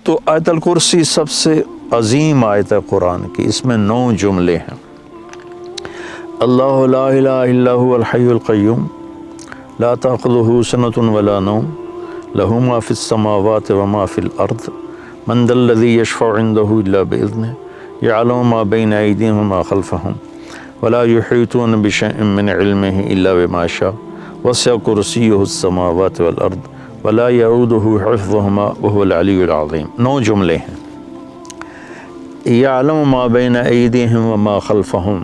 تو آیت الکرسی سب سے عظیم آیت ہے قرآن کی، اس میں 9 جملے ہیں۔ اللہ لا الہ الا هو الحی القیوم لا تأخذہ سنۃ ولا نوم لہ ما فی السماوات وما فی الارض من ذا الذی یشفع عندہ الا بإذنہ یعلم ما بین ایدیہم وما خلفہم ولا یحیطون بشیء من علمہ الا بما شاء وسع کرسیہ السماوات والارض ولا یعودہ حفظہما وہو العلی العظیم۔ 9 جملے ہیں۔ یعلم ما بین ایدیہم وما خلفہم،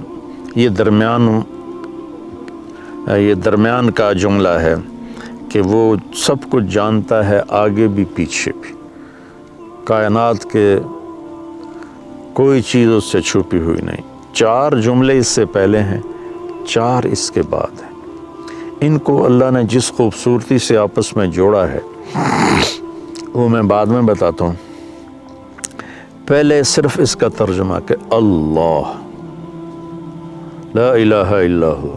یہ درمیان کا جملہ ہے کہ وہ سب کچھ جانتا ہے، آگے بھی پیچھے بھی، کائنات کے کوئی چیز اس سے چھپی ہوئی نہیں۔ 4 جملے اس سے پہلے ہیں، 4 اس کے بعد ہیں۔ ان کو اللہ نے جس خوبصورتی سے آپس میں جوڑا ہے وہ میں بعد میں بتاتا ہوں۔ پہلے صرف اس کا ترجمہ کہ اللہ لا الہ الا ہوا،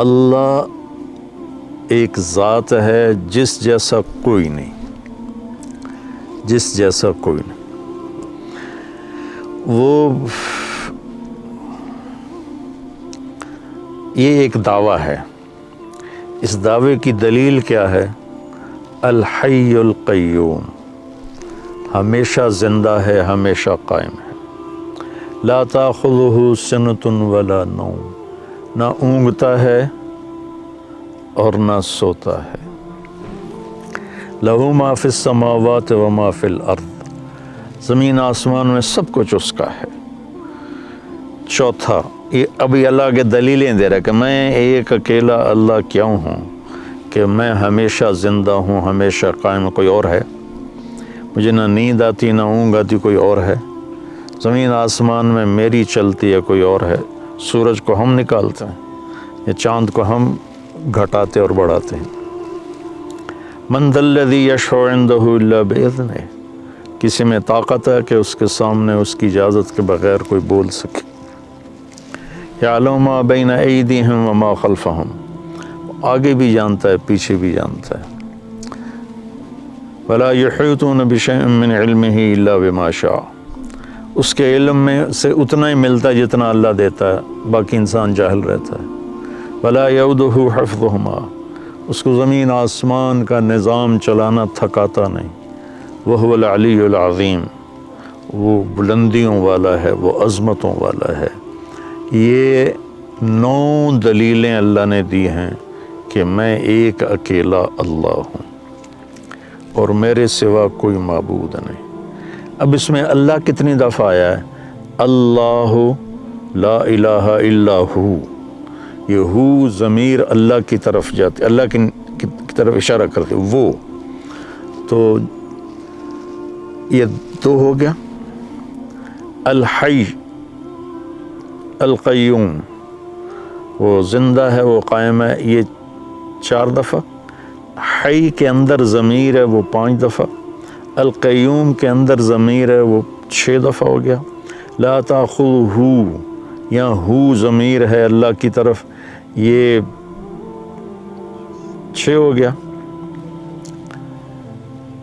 اللہ ایک ذات ہے جس جیسا کوئی نہیں، جس جیسا کوئی نہیں۔ یہ ایک دعویٰ ہے، اس دعوے کی دلیل کیا ہے؟ الحی القیوم، ہمیشہ زندہ ہے، ہمیشہ قائم ہے۔ لا تأخذہ سنۃ ولا نوم، نہ اونگتا ہے اور نہ سوتا ہے۔ لہ ما فی السماوات وما فی الارض، زمین آسمان میں سب کچھ اس کا ہے۔ چوتھا، یہ ابھی اللہ کے دلیلیں دے رہا ہے کہ میں ایک اکیلا اللہ کیوں ہوں، کہ میں ہمیشہ زندہ ہوں، ہمیشہ قائم۔ کوئی اور ہے؟ مجھے نہ نیند آتی نہ اونگ آتی، کوئی اور ہے؟ زمین آسمان میں میری چلتی ہے، کوئی اور ہے؟ سورج کو ہم نکالتے ہیں یا چاند کو ہم گھٹاتے اور بڑھاتے ہیں؟ من ذا الذی یشفع عندہ الا بإذنہ، کسی میں طاقت ہے کہ اس کے سامنے اس کی اجازت کے بغیر کوئی بول سکے؟ یعلم ما بین ایدیہم وما خلفہم، آگے بھی جانتا ہے، پیچھے بھی جانتا ہے۔ ولا یحیطون بشیء من علمہ الا بما شاء، اس کے علم میں سے اتنا ہی ملتا ہے جتنا اللہ دیتا ہے، باقی انسان جاہل رہتا ہے۔ ولا یعودہ حفظہما، اس کو زمین آسمان کا نظام چلانا تھکاتا نہیں۔ وہو العلی العظیم، وہ بلندیوں والا ہے، وہ عظمتوں والا ہے۔ یہ 9 دلیلیں اللہ نے دی ہیں کہ میں ایک اکیلا اللہ ہوں اور میرے سوا کوئی معبود نہیں۔ اب اس میں اللہ کتنی دفعہ آیا ہے؟ اللہ لا الہ الا ہو، یہ ہو ضمیر اللہ کی طرف جاتی، اللہ کی طرف اشارہ کرتے، وہ تو یہ 2 ہو گیا۔ الحی القیوم، وہ زندہ ہے، وہ قائم ہے، یہ 4 دفعہ۔ حی کے اندر ضمیر ہے، وہ 5 دفعہ۔ القیوم کے اندر ضمیر ہے، وہ 6 دفعہ ہو گیا۔ لا تأخذہ، یہاں ہو ضمیر ہے اللہ کی طرف، یہ 6 ہو گیا۔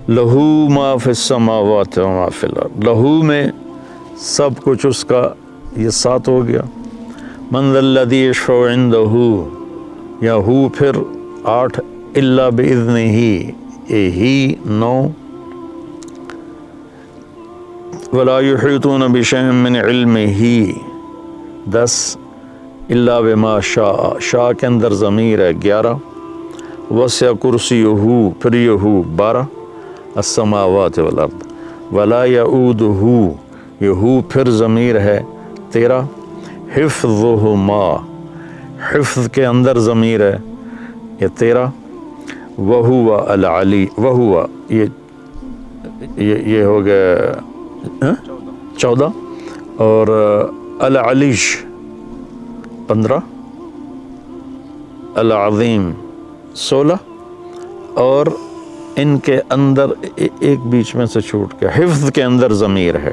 لہ ما فی السماوات وما فی الارض، لہ میں سب کچھ اس کا، یہ 7 ہو گیا۔ من ذا الذی یشفع عندہ، یا ہو پھر 8، الا باذنہ، ہی 9۔ ولا یحیطون بشیء من علمہ 10، الا بما شاء، شاء کے اندر ضمیر ہے 11۔ وسع کرسیہ، پھر یہ 12، السماوات والارض۔ ولا یعودہ، یہ پھر ضمیر ہے 13۔ حفظہما، حفظ کے اندر ضمیر ہے یہ 13۔ وہو العلی، وہو یہ ہو گیا 14، اور العلیش 15، العظیم 16، اور ان کے اندر ایک بیچ میں سے چھوٹ گیا، حفظ کے اندر ضمیر ہے،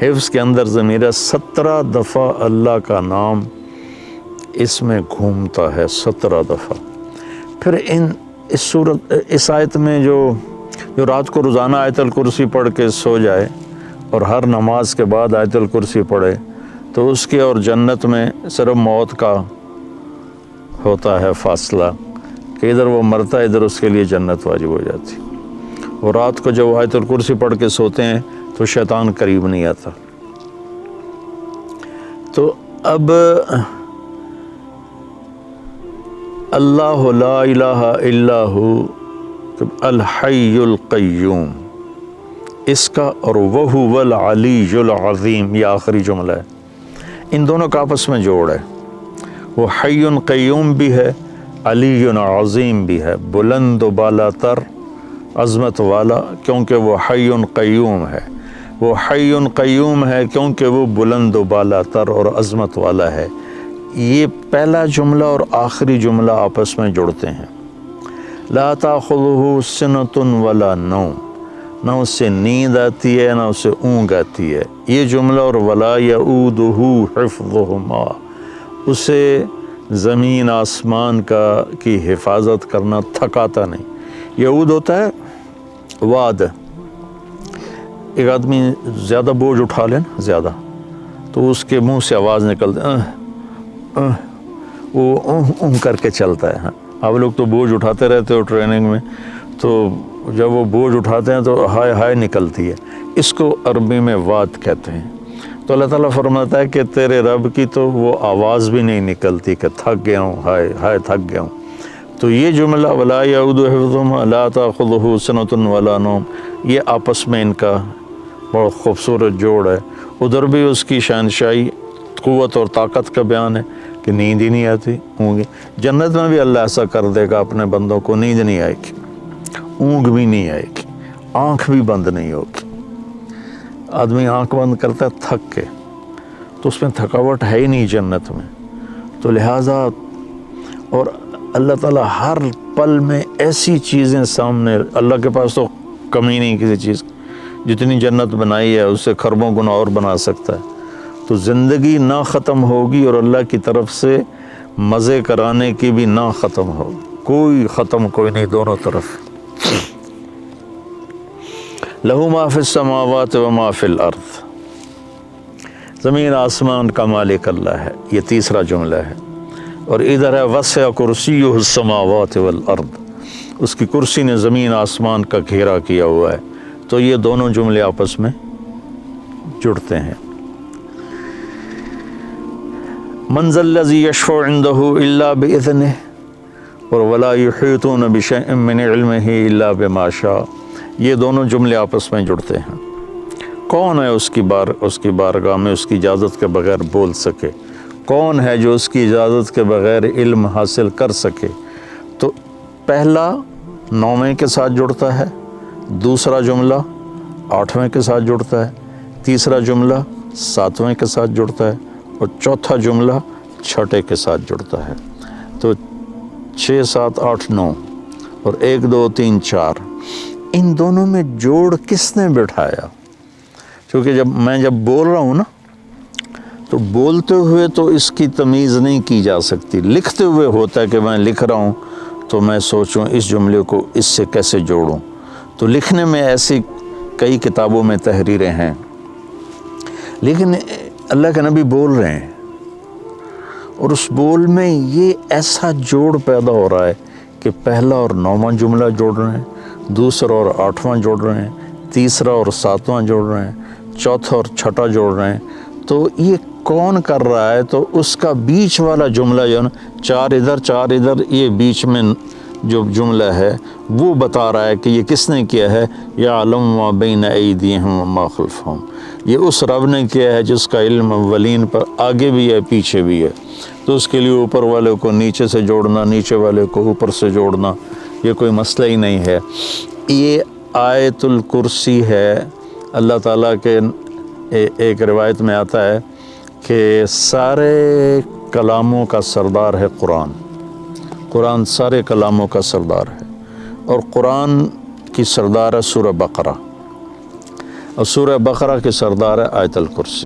حفظ کے اندر ضمیر ہے۔ 17 دفعہ اللہ کا نام اس میں گھومتا ہے، 17 دفعہ۔ پھر اس آیت میں جو جو رات کو روزانہ آیت الکرسی پڑھ کے سو جائے اور ہر نماز کے بعد آیت الکرسی پڑھے تو اس کے اور جنت میں صرف موت کا ہوتا ہے فاصلہ کہ ادھر وہ مرتا ہے، ادھر اس کے لیے جنت واجب ہو جاتی۔ اور رات کو جب آیت الکرسی پڑھ کے سوتے ہیں تو شیطان قریب نہیں آتا۔ تو اب اللہ لا الہ الا ہو الحی القیوم، اس کا اور وہو العلی العظیم، یہ آخری جملہ ہے، ان دونوں کا آپس میں جوڑ ہے۔ وہ حی قیوم بھی ہے، علی عظیم بھی ہے، بلند و بالا تر، عظمت والا، کیونکہ وہ حی قیوم ہے۔ وہ حی قیوم ہے کیونکہ وہ بلند و بالا تر اور عظمت والا ہے۔ یہ پہلا جملہ اور آخری جملہ آپس میں جڑتے ہیں۔ لا تاخذہ سنۃ ولا نوم، نہ اس سے نیند آتی ہے نہ اسے اونگ آتی ہے۔ یہ جملہ اور ولا یؤودہ حفظہما، اسے زمین آسمان کی حفاظت کرنا تھکاتا نہیں۔ یعود ہوتا ہے واد، ایک آدمی زیادہ بوجھ اٹھا لے نا زیادہ تو اس کے منہ سے آواز نکلتی، وہ کر کے چلتا ہے۔ آپ لوگ تو بوجھ اٹھاتے رہتے ہو ٹریننگ میں، تو جب وہ بوجھ اٹھاتے ہیں تو ہائے ہائے نکلتی ہے، اس کو عربی میں واد کہتے ہیں۔ تو اللہ تعالیٰ فرماتا ہے کہ تیرے رب کی تو وہ آواز بھی نہیں نکلتی کہ تھک گیا ہوں، ہائے ہائے تھک گیا ہوں۔ تو یہ جملہ ولا یعودہ حفظہما لا تاخذہ سنۃ ولا نوم، یہ آپس میں ان کا بڑا خوبصورت جوڑ ہے۔ ادھر بھی اس کی شہنشاہی، قوت اور طاقت کا بیان ہے کہ نیند ہی نہیں آتی، اونگ۔ جنت میں بھی اللہ ایسا کر دے گا اپنے بندوں کو، نیند نہیں آئے گی، اونگ بھی نہیں آئے گی، آنکھ بھی بند نہیں ہوگی۔ آدمی آنکھ بند کرتا ہے تھک کے، تو اس میں تھکاوٹ ہے ہی نہیں جنت میں۔ تو لہٰذا اور اللہ تعالیٰ ہر پل میں ایسی چیزیں سامنے، اللہ کے پاس تو کمی نہیں کسی چیز، جتنی جنت بنائی ہے اس سے خربوں گنا اور بنا سکتا ہے۔ تو زندگی نہ ختم ہوگی اور اللہ کی طرف سے مزے کرانے کی بھی نہ ختم ہوگی، کوئی ختم کوئی نہیں، دونوں طرف۔ لہو ما فی السماوات و ما فی الارض، زمین آسمان کا مالک اللہ ہے، یہ تیسرا جملہ ہے۔ اور ادھر ہے وسع کرسیہ السماوات والارض، اس کی کرسی نے زمین آسمان کا گھیرا کیا ہوا ہے۔ تو یہ دونوں جملے آپس میں جڑتے ہیں۔ من ذا الذی یشفع عندہ الا باذنہ اور ولا یحیطون بشیء من علمہ الا بما شاء، یہ دونوں جملے آپس میں جڑتے ہیں۔ کون ہے اس کی بارگاہ میں اس کی اجازت کے بغیر بول سکے؟ کون ہے جو اس کی اجازت کے بغیر علم حاصل کر سکے؟ تو پہلا 9ویں کے ساتھ جڑتا ہے، دوسرا جملہ 8ویں کے ساتھ جڑتا ہے، تیسرا جملہ 7ویں کے ساتھ جڑتا ہے، اور چوتھا جملہ 6ٹے کے ساتھ جڑتا ہے۔ تو 6 7 8 9 اور 1 2 3 4، ان دونوں میں جوڑ کس نے بٹھایا؟ کیونکہ جب بول رہا ہوں نا تو بولتے ہوئے تو اس کی تمیز نہیں کی جا سکتی، لکھتے ہوئے ہوتا ہے کہ میں لکھ رہا ہوں تو میں سوچوں اس جملے کو اس سے کیسے جوڑوں۔ تو لکھنے میں ایسی کئی کتابوں میں تحریریں ہیں، لیکن اللہ کے نبی بول رہے ہیں اور اس بول میں یہ ایسا جوڑ پیدا ہو رہا ہے کہ پہلا اور 9واں جملہ جوڑ رہے ہیں، دوسرا اور 8واں جوڑ رہے ہیں، تیسرا اور 7واں جوڑ رہے ہیں، چوتھا اور 6ٹا جوڑ رہے ہیں۔ تو یہ کون کر رہا ہے؟ تو اس کا بیچ والا جملہ جو ہے نا، 4 ادھر 4 ادھر، یہ بیچ میں جو جملہ ہے وہ بتا رہا ہے کہ یہ کس نے کیا ہے۔ یعلم ما بین ایدیہم وما خلفہم، یہ اس رب نے کیا ہے جس کا علم اولین پر آگے بھی ہے پیچھے بھی ہے۔ تو اس کے لیے اوپر والے کو نیچے سے جوڑنا، نیچے والے کو اوپر سے جوڑنا، یہ کوئی مسئلہ ہی نہیں ہے۔ یہ آیت الکرسی ہے، اللہ تعالیٰ کے ایک روایت میں آتا ہے کہ سارے کلاموں کا سردار ہے قرآن، قرآن سارے کلاموں کا سردار ہے، اور قرآن کی سردار ہے سورہ بقرہ، اور سورہ بقرہ کی سردار ہے آیت الکرسی۔